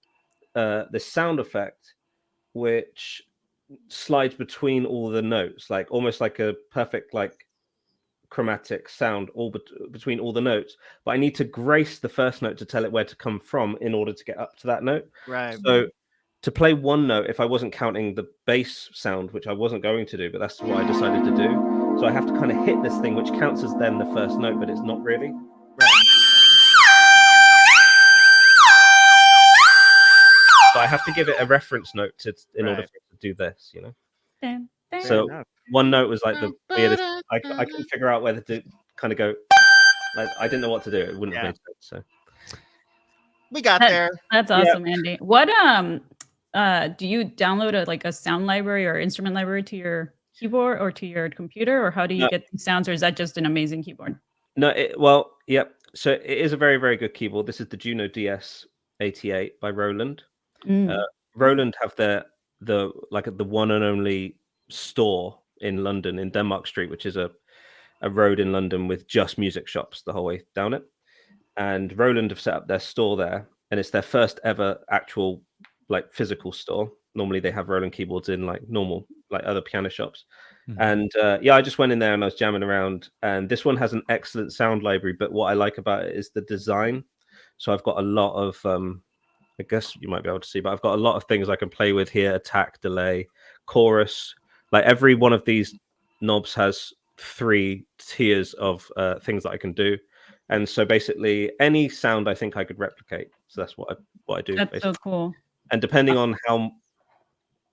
sound effect which slides between all the notes, like almost like a perfect chromatic sound between all the notes. But I need to grace the first note to tell it where to come from in order to get up to that note. Right. So to play 1 note, if I wasn't counting the bass sound, which I wasn't going to do, but that's what I decided to do. So I have to kind of hit this thing, which counts as then the first note, but it's not really. Right. So I have to give it a reference note in order for it to do this, you know? So 1 note was like the weirdest. I couldn't figure out whether to kind of go. I didn't know what to do. It wouldn't have made sense. So we got there. That's awesome, Andy. What do you download a sound library or instrument library to your keyboard or to your computer, or how do you get these sounds, or is that just an amazing keyboard? No, yep. So it is a very, very good keyboard. This is the Juno DS88 by Roland. Roland have the one and only store in London, in Denmark Street, which is a road in London with just music shops the whole way down it. and Roland have set up their store there, and it's their first ever actual like physical store. Normally they have Roland keyboards in like normal like other piano shops. And I just went in there and I was jamming around, and this one has an excellent sound library, but what I like about it is the design. So I've got a lot of I guess you might be able to see, but I've got a lot of things I can play with here: attack, delay, chorus. Like every one of these knobs has 3 tiers of things that I can do. And so basically any sound I think I could replicate. So that's what I do. That's basically. so cool. And depending on how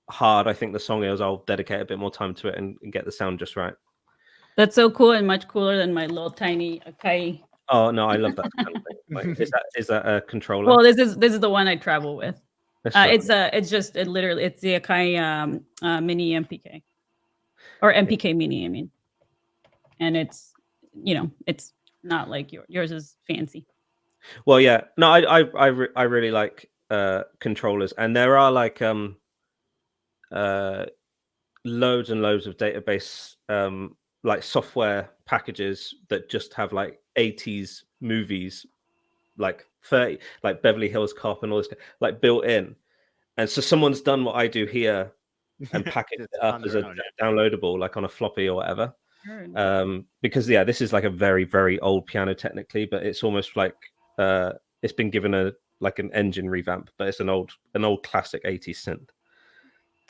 hard I think the song is, I'll dedicate a bit more time to it and get the sound just right. That's so cool, and much cooler than my little tiny Akai. Oh no, I love that kind of thing. Like, is that a controller? Well, this is the one I travel with. It's the Akai mini MPK, or MPK mini. I mean, and it's it's not like yours is fancy. Well, yeah, no, I really like controllers, and there are like loads and loads of database like software packages that just have like 80s movies, like 30, like Beverly Hills Cop and all this like built in. And so someone's done what I do here and packaged it up as a downloadable, like on a floppy or whatever. Because this is like a very, very old piano technically, but it's almost like it's been given an engine revamp, but it's an old classic 80s synth.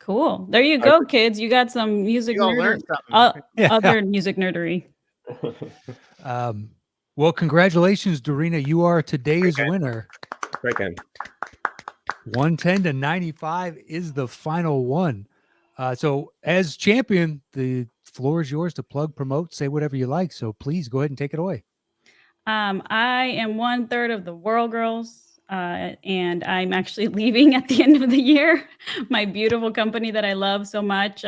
Cool. There you go, kids. You got some music other music nerdery. Well, congratulations, Dorina. You are today's winner. Great game. 110 to 95 is the final one. So as champion, the floor is yours to plug, promote, say whatever you like. So please go ahead and take it away. I am 1/3 of the World Girls. And I'm actually leaving at the end of the year. My beautiful company that I love so much.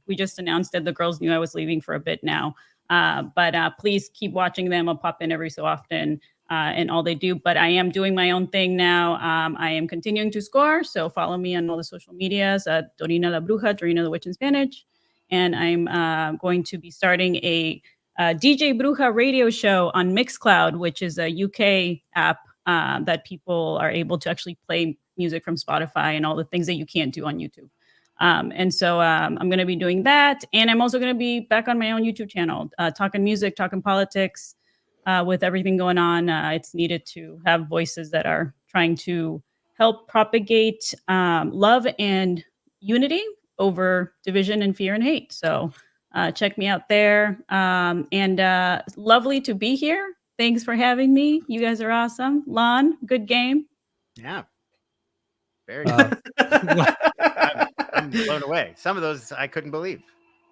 We just announced that the girls knew I was leaving for a bit now. But please keep watching them. I'll pop in every so often and all they do. But I am doing my own thing now. I am continuing to score. So follow me on all the social medias at Dorina la Bruja, Dorina the Witch in Spanish. And I'm going to be starting a DJ Bruja radio show on Mixcloud, which is a UK app that people are able to actually play music from Spotify and all the things that you can't do on YouTube. And so I'm going to be doing that. And I'm also going to be back on my own YouTube channel, talking music, talking politics, with everything going on. It's needed to have voices that are trying to help propagate love and unity over division and fear and hate. So check me out there. And lovely to be here. Thanks for having me. You guys are awesome. Lon, good game. Yeah. Very good. I'm blown away. Some of those I couldn't believe.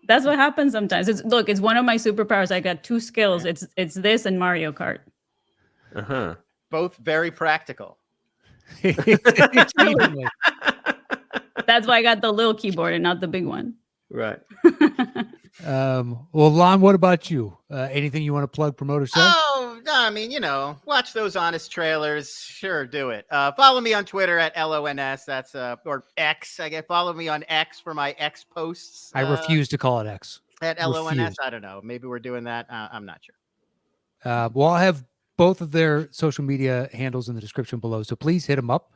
That's what happens sometimes. It's one of my superpowers. I got 2 skills. It's this and Mario Kart. Both very practical. That's why I got the little keyboard and not the big one. Right. Well, Lon, what about you? Anything you want to plug, promote, or say? Oh, no, I mean, watch those honest trailers. Sure, do it. Follow me on Twitter at LONS. That's or X. I guess follow me on X for my X posts. I refuse to call it X. At LONS. I don't know. Maybe we're doing that. I'm not sure. Well, I'll have both of their social media handles in the description below. So please hit them up.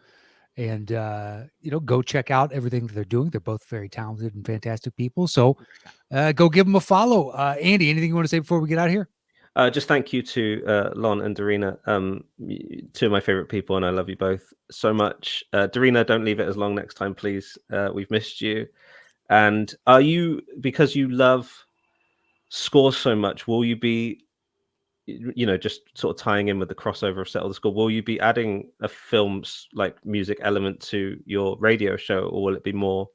And, go check out everything that they're doing. They're both very talented and fantastic people. So go give them a follow. Andy, anything you want to say before we get out of here? Just thank you to Lon and Dorina, 2 of my favorite people, and I love you both so much. Dorina, don't leave it as long next time, please. We've missed you. And are you, because you love score so much, will you be, just sort of tying in with the crossover of Settle the Score, will you be adding a film's like music element to your radio show, or will it be more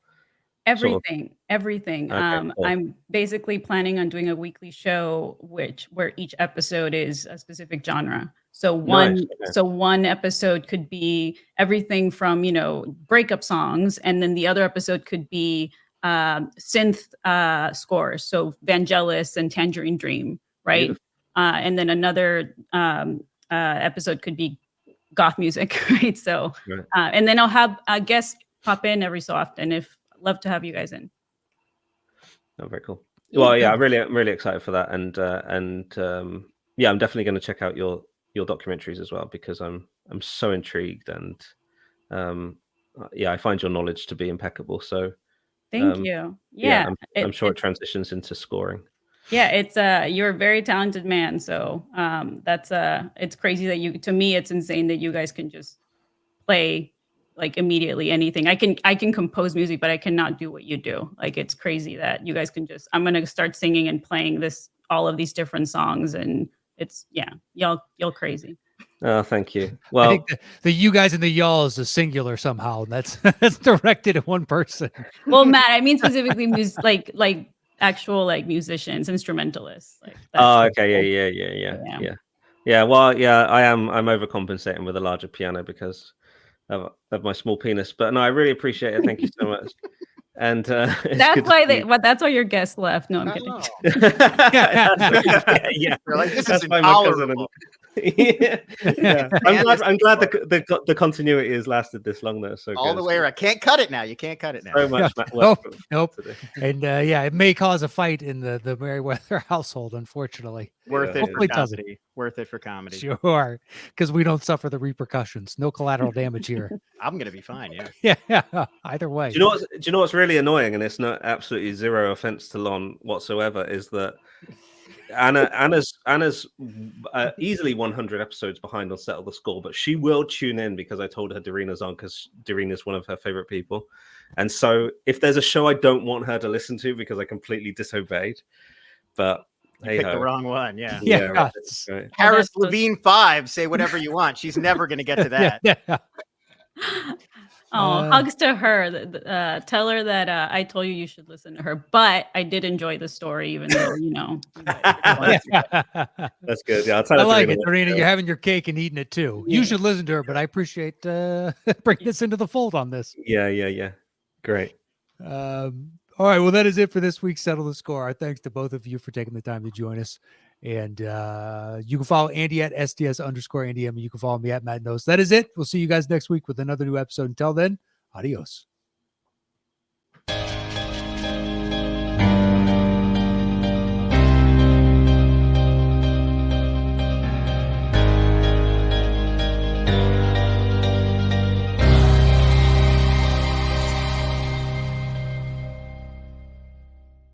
everything? Okay, cool. I'm basically planning on doing a weekly show where each episode is a specific genre. So one episode could be everything from breakup songs, and then the other episode could be synth scores, so Vangelis and Tangerine Dream, right? Beautiful. And then another episode could be goth music, right? So, and then I'll have a guest pop in every so often. Love to have you guys in. Oh, very cool. Well, yeah, I'm really excited for that, and I'm definitely going to check out your your documentaries as well, because I'm so intrigued, and I find your knowledge to be impeccable. So thank you. Yeah, I'm sure it transitions into scoring. Yeah, it's you're a very talented man. So that's it's crazy that to me, it's insane that you guys can just play like immediately anything. I can compose music, but I cannot do what you do. Like, it's crazy that you guys can just, I'm gonna start singing and playing all of these different songs, and it's y'all crazy. Oh, thank you. Well, I think the you guys and the y'all is a singular somehow. That's directed at one person. Well, Matt, I mean specifically like actual like musicians, instrumentalists. Like, okay, yeah. Well, I'm overcompensating with a larger piano because of my small penis. But no, I really appreciate it. Thank you so much. And that's why your guest left. No, I'm kidding. Yeah. We're like, this is intolerable. I'm glad the continuity has lasted this long though. So all the way around. Can't cut it now. You can't cut it now. So much. Nope. And it may cause a fight in the Merryweather household, unfortunately. Worth it for comedy. Worth it for comedy. Sure, because we don't suffer the repercussions. No collateral damage here. I'm gonna be fine. Yeah. Either way. Do you know what's really annoying, and it's not absolutely zero offense to Lon whatsoever, is that Anna's easily 100 episodes behind on Settle the Score, but she will tune in because I told her Dorina's on, because Dorina's one of her favorite people. And so if there's a show I don't want her to listen to because I completely disobeyed, but you picked the wrong one. Yeah. Right. Harris Levine 5, say whatever you want. She's never going to get to that. Hugs to her. Tell her that I told you should listen to her, but I did enjoy the story, even though, That's good. Yeah, I'll tell her. I like it, Dorina. You're having your cake and eating it too. You should listen to her, but I appreciate bringing us into the fold on this. Yeah. Great. All right. Well, that is it for this week's Settle the Score. Our thanks to both of you for taking the time to join us. And you can follow Andy at SDS_AndyM. You can follow me at Matt Knost. That is it. We'll see you guys next week with another new episode. Until then, adios.